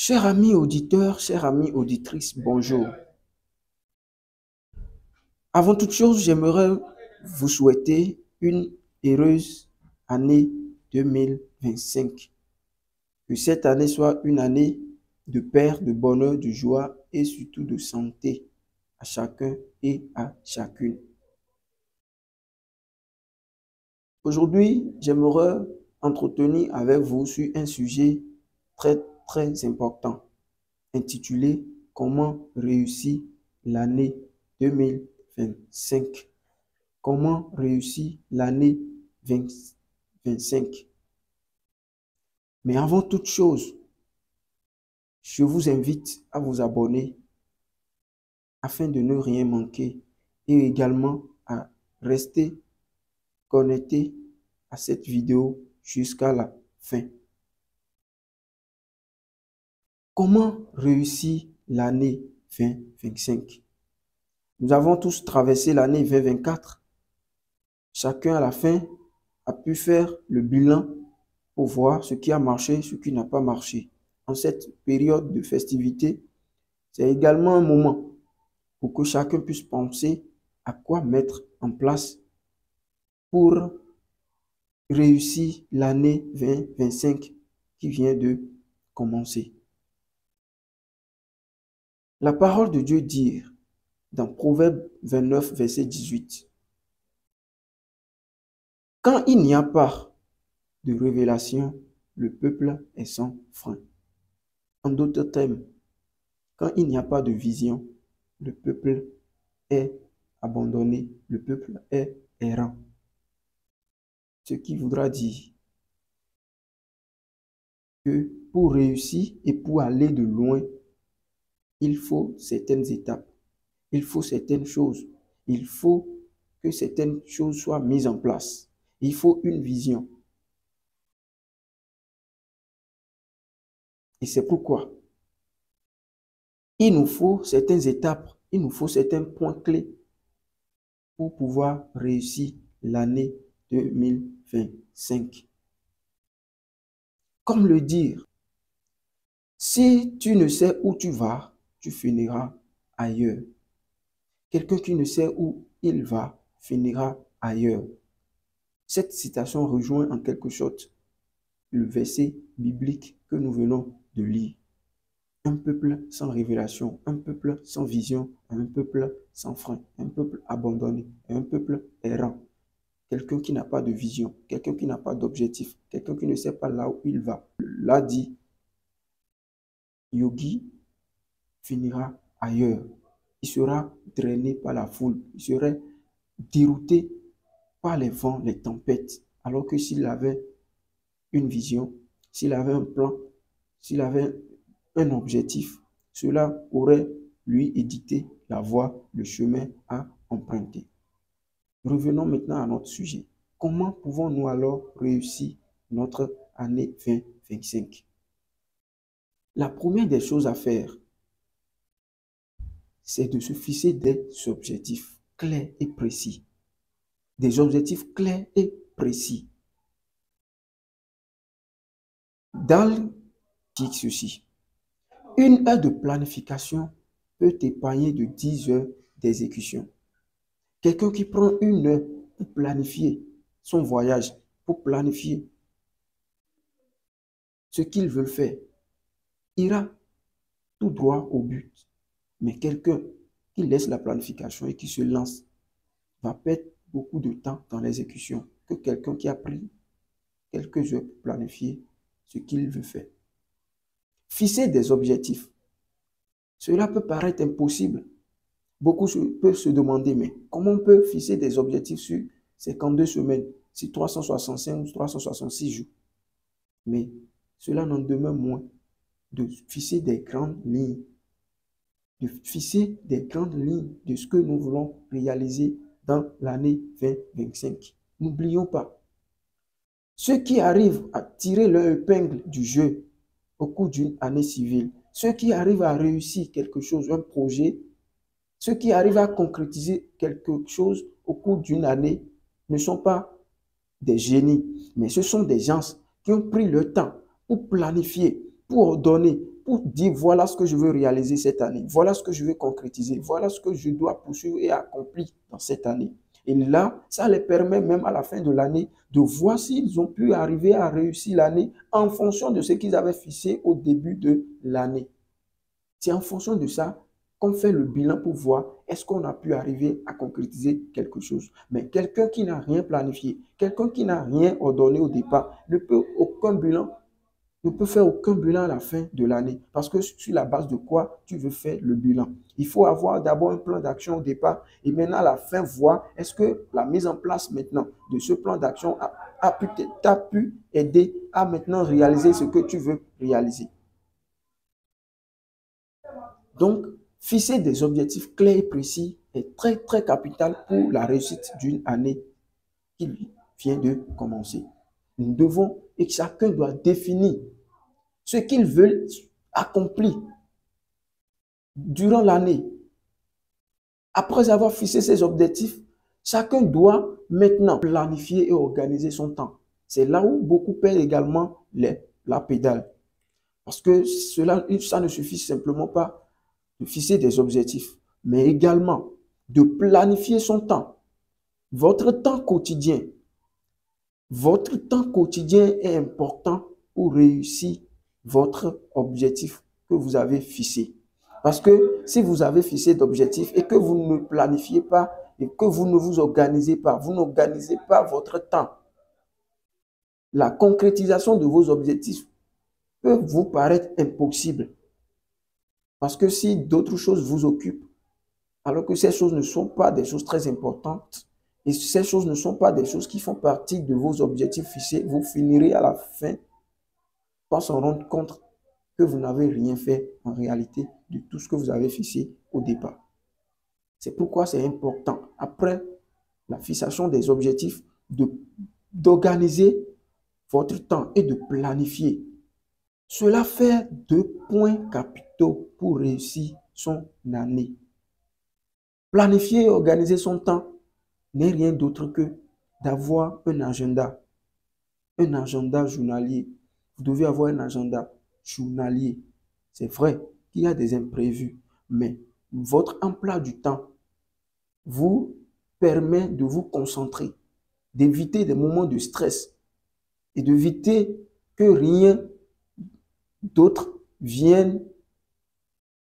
Chers amis auditeurs, chères amies auditrices, bonjour. Avant toute chose, j'aimerais vous souhaiter une heureuse année 2025. Que cette année soit une année de paix, de bonheur, de joie et surtout de santé à chacun et à chacune. Aujourd'hui, j'aimerais entretenir avec vous sur un sujet très important intitulé Comment réussir l'année 2025. Comment réussir l'année 2025. Mais avant toute chose, je vous invite à vous abonner afin de ne rien manquer et également à rester connecté à cette vidéo jusqu'à la fin. Comment réussir l'année 2025? Nous avons tous traversé l'année 2024. Chacun à la fin a pu faire le bilan pour voir ce qui a marché, ce qui n'a pas marché. En cette période de festivité, c'est également un moment pour que chacun puisse penser à quoi mettre en place pour réussir l'année 2025 qui vient de commencer. La parole de Dieu dit dans Proverbe 29, verset 18, « Quand il n'y a pas de révélation, le peuple est sans frein. » En d'autres termes, quand il n'y a pas de vision, le peuple est abandonné, le peuple est errant. Ce qui voudra dire que pour réussir et pour aller de loin, il faut certaines étapes, il faut certaines choses, il faut que certaines choses soient mises en place. Il faut une vision. Et c'est pourquoi il nous faut certaines étapes, il nous faut certains points clés pour pouvoir réussir l'année 2025. Comme le dire, si tu ne sais où tu vas, tu finiras ailleurs. Quelqu'un qui ne sait où il va finira ailleurs. Cette citation rejoint en quelque sorte le verset biblique que nous venons de lire. Un peuple sans révélation, un peuple sans vision, un peuple sans frein, un peuple abandonné, un peuple errant. Quelqu'un qui n'a pas de vision, quelqu'un qui n'a pas d'objectif, quelqu'un qui ne sait pas là où il va. Là dit, Yogi finira ailleurs. Il sera drainé par la foule, il serait dérouté par les vents, les tempêtes, alors que s'il avait une vision, s'il avait un plan, s'il avait un objectif, cela aurait lui édicté la voie, le chemin à emprunter. Revenons maintenant à notre sujet. Comment pouvons-nous alors réussir notre année 2025? La première des choses à faire, c'est de se fixer des objectifs clairs et précis. Des objectifs clairs et précis. Dahl dit ceci. Une heure de planification peut t'épargner de 10 heures d'exécution. Quelqu'un qui prend une heure pour planifier son voyage, pour planifier ce qu'il veut faire, ira tout droit au but. Mais quelqu'un qui laisse la planification et qui se lance va perdre beaucoup de temps dans l'exécution que quelqu'un qui a pris quelques heures pour planifier ce qu'il veut faire. Fixer des objectifs. Cela peut paraître impossible. Beaucoup peuvent se demander, mais comment on peut fixer des objectifs sur 52 semaines, sur 365 ou 366 jours? Mais cela n'en demeure moins de fixer des grandes lignes, de fixer des grandes lignes de ce que nous voulons réaliser dans l'année 2025. N'oublions pas, ceux qui arrivent à tirer leur épingle du jeu au cours d'une année civile, ceux qui arrivent à réussir quelque chose, un projet, ceux qui arrivent à concrétiser quelque chose au cours d'une année ne sont pas des génies, mais ce sont des gens qui ont pris le temps pour planifier, pour donner, pour dire voilà ce que je veux réaliser cette année, voilà ce que je veux concrétiser, voilà ce que je dois poursuivre et accomplir dans cette année. Et là, ça les permet même à la fin de l'année de voir s'ils ont pu arriver à réussir l'année en fonction de ce qu'ils avaient fixé au début de l'année. C'est en fonction de ça qu'on fait le bilan pour voir est-ce qu'on a pu arriver à concrétiser quelque chose. Mais quelqu'un qui n'a rien planifié, quelqu'un qui n'a rien ordonné au départ, ne peut faire aucun bilan à la fin de l'année. Parce que sur la base de quoi tu veux faire le bilan? Il faut avoir d'abord un plan d'action au départ et maintenant à la fin voir est-ce que la mise en place maintenant de ce plan d'action t'a pu aider à maintenant réaliser ce que tu veux réaliser. Donc, fixer des objectifs clairs et précis est très, très capital pour la réussite d'une année qui vient de commencer. Nous devons, et chacun doit définir ce qu'il veut accomplir durant l'année. Après avoir fixé ses objectifs, chacun doit maintenant planifier et organiser son temps. C'est là où beaucoup perdent également la pédale. Parce que ça ne suffit simplement pas de fixer des objectifs, mais également de planifier son temps. Votre temps quotidien est important pour réussir votre objectif que vous avez fixé. Parce que si vous avez fixé d'objectifs et que vous ne planifiez pas et que vous ne vous organisez pas, vous n'organisez pas votre temps, la concrétisation de vos objectifs peut vous paraître impossible. Parce que si d'autres choses vous occupent, alors que ces choses ne sont pas des choses très importantes, et ces choses ne sont pas des choses qui font partie de vos objectifs fixés, vous finirez à la fin par s'en rendre compte que vous n'avez rien fait en réalité de tout ce que vous avez fixé au départ. C'est pourquoi c'est important, après la fixation des objectifs, d'organiser votre temps et de planifier. Cela fait 2 points capitaux pour réussir son année. Planifier et organiser son temps n'est rien d'autre que d'avoir un agenda journalier. Vous devez avoir un agenda journalier. C'est vrai qu'il y a des imprévus, mais votre emploi du temps vous permet de vous concentrer, d'éviter des moments de stress et d'éviter que rien d'autre vienne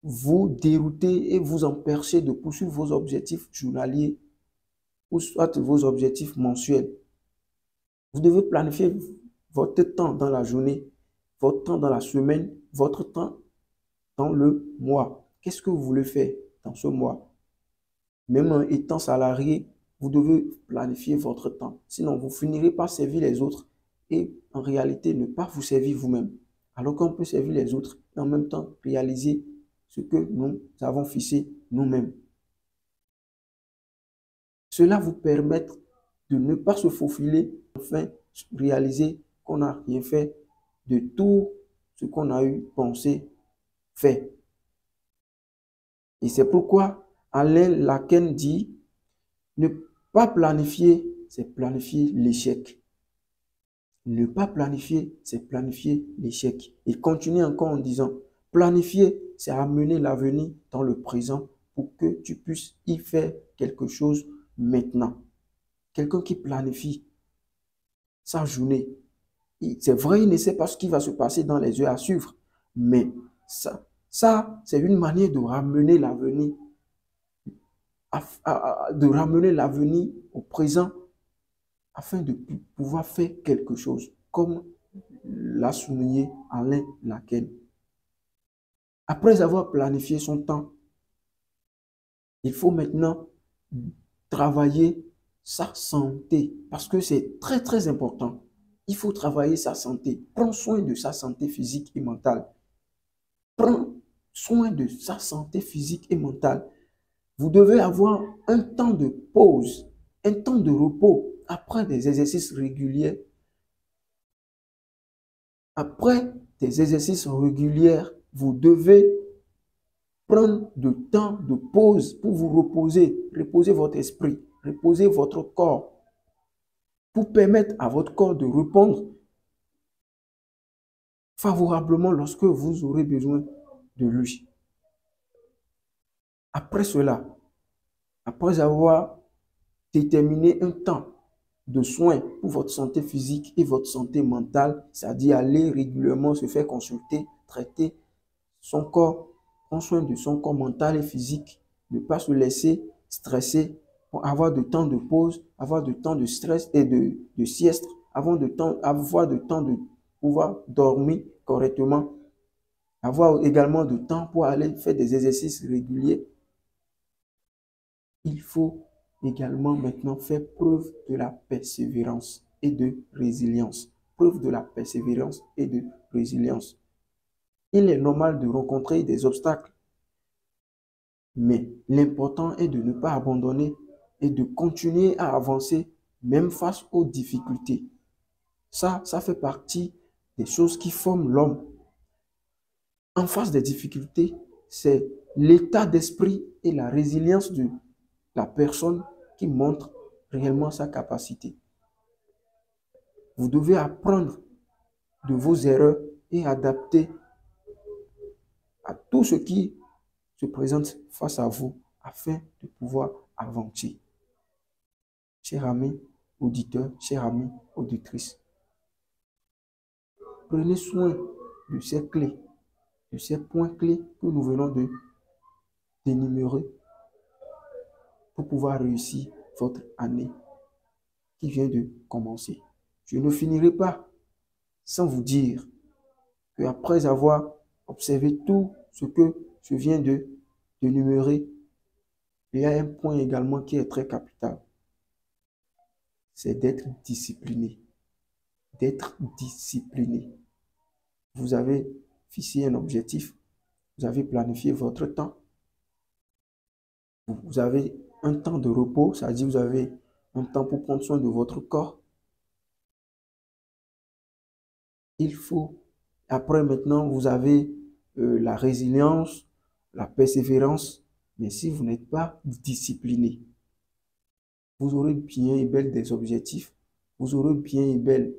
vous dérouter et vous empêcher de poursuivre vos objectifs journaliers ou soit vos objectifs mensuels. Vous devez planifier votre temps dans la journée, votre temps dans la semaine, votre temps dans le mois. Qu'est-ce que vous voulez faire dans ce mois? Même en étant salarié, vous devez planifier votre temps. Sinon, vous finirez par servir les autres et en réalité ne pas vous servir vous-même. Alors qu'on peut servir les autres et en même temps réaliser ce que nous avons fixé nous-mêmes. Cela vous permet de ne pas se faufiler, enfin réaliser qu'on n'a rien fait de tout ce qu'on a eu pensé faire. Et c'est pourquoi Alain Lacan dit, ne pas planifier, c'est planifier l'échec. Ne pas planifier, c'est planifier l'échec. Il continue encore en disant, planifier, c'est amener l'avenir dans le présent pour que tu puisses y faire quelque chose maintenant. Quelqu'un qui planifie sa journée, c'est vrai, il ne sait pas ce qui va se passer dans les heures à suivre, mais ça c'est une manière de ramener l'avenir au présent afin de pouvoir faire quelque chose, comme l'a souligné Alain Lacan. Après avoir planifié son temps, il faut maintenant travailler sa santé, parce que c'est très très important. Il faut travailler sa santé. Prends soin de sa santé physique et mentale. Prends soin de sa santé physique et mentale. Vous devez avoir un temps de pause, un temps de repos après des exercices réguliers. Après des exercices réguliers, vous devez prendre du temps de pause pour vous reposer, reposer votre esprit, reposer votre corps, pour permettre à votre corps de répondre favorablement lorsque vous aurez besoin de lui. Après cela, après avoir déterminé un temps de soins pour votre santé physique et votre santé mentale, c'est-à-dire aller régulièrement se faire consulter, traiter son corps, prendre soin de son corps mental et physique, ne pas se laisser stresser, avoir de temps de pause, avoir de temps de stress et de sieste, avoir de temps de pouvoir dormir correctement, avoir également de temps pour aller faire des exercices réguliers. Il faut également maintenant faire preuve de la persévérance et de résilience. Preuve de la persévérance et de résilience. Il est normal de rencontrer des obstacles, mais l'important est de ne pas abandonner et de continuer à avancer même face aux difficultés. Ça fait partie des choses qui forment l'homme. En face des difficultés, c'est l'état d'esprit et la résilience de la personne qui montre réellement sa capacité. Vous devez apprendre de vos erreurs et adapter à tout ce qui se présente face à vous afin de pouvoir avancer. Chers amis auditeurs, chers amis auditrices, prenez soin de ces clés, de ces points clés que nous venons de d'énumérer pour pouvoir réussir votre année qui vient de commencer. Je ne finirai pas sans vous dire qu'après avoir observé tout ce que je viens d'énumérer, il y a un point également qui est très capital. C'est d'être discipliné. D'être discipliné. Vous avez fixé un objectif, vous avez planifié votre temps, vous avez un temps de repos, c'est-à-dire vous avez un temps pour prendre soin de votre corps. Il faut, après maintenant, vous avez la résilience, la persévérance, mais si vous n'êtes pas discipliné, vous aurez bien et belle des objectifs, vous aurez bien et belle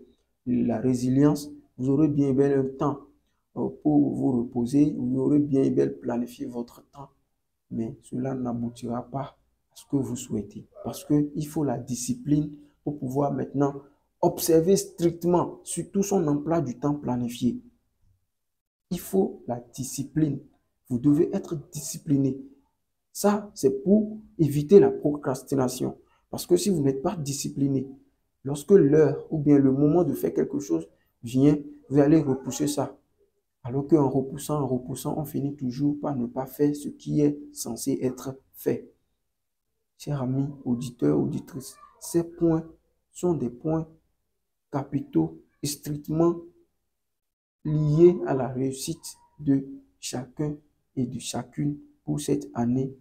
la résilience, vous aurez bien et belle un temps pour vous reposer, vous aurez bien et belle planifié votre temps, mais cela n'aboutira pas à ce que vous souhaitez. Parce qu'il faut la discipline pour pouvoir maintenant observer strictement surtout son emploi du temps planifié. Il faut la discipline. Vous devez être discipliné. Ça, c'est pour éviter la procrastination. Parce que si vous n'êtes pas discipliné, lorsque l'heure ou bien le moment de faire quelque chose vient, vous allez repousser ça. Alors qu'en repoussant, on finit toujours par ne pas faire ce qui est censé être fait. Chers amis, auditeurs, auditrices, ces points sont des points capitaux et strictement liés à la réussite de chacun et de chacune pour cette année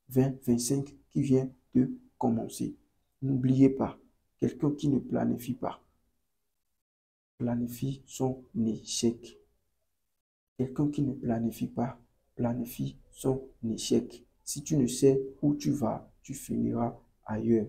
2025 qui vient de commencer. N'oubliez pas, quelqu'un qui ne planifie pas planifie son échec. Quelqu'un qui ne planifie pas planifie son échec. Si tu ne sais où tu vas, tu finiras ailleurs.